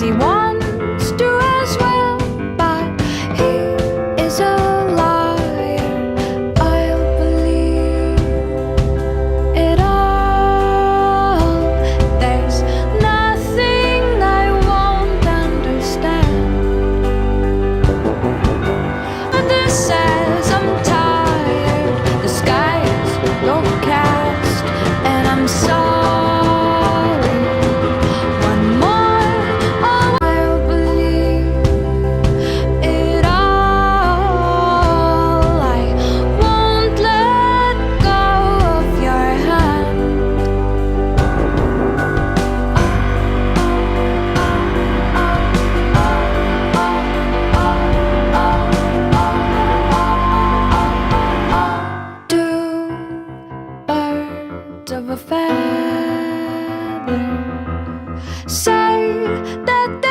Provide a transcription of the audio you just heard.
he wants to as well, but he is a liar. I'll believe it all. There's nothing I won't understand. But this says I'm tired, the sky's overcast, and I'm sorry. One more, oh, I'll believe it all. I won't let go of your hand. Two birds of a feather say that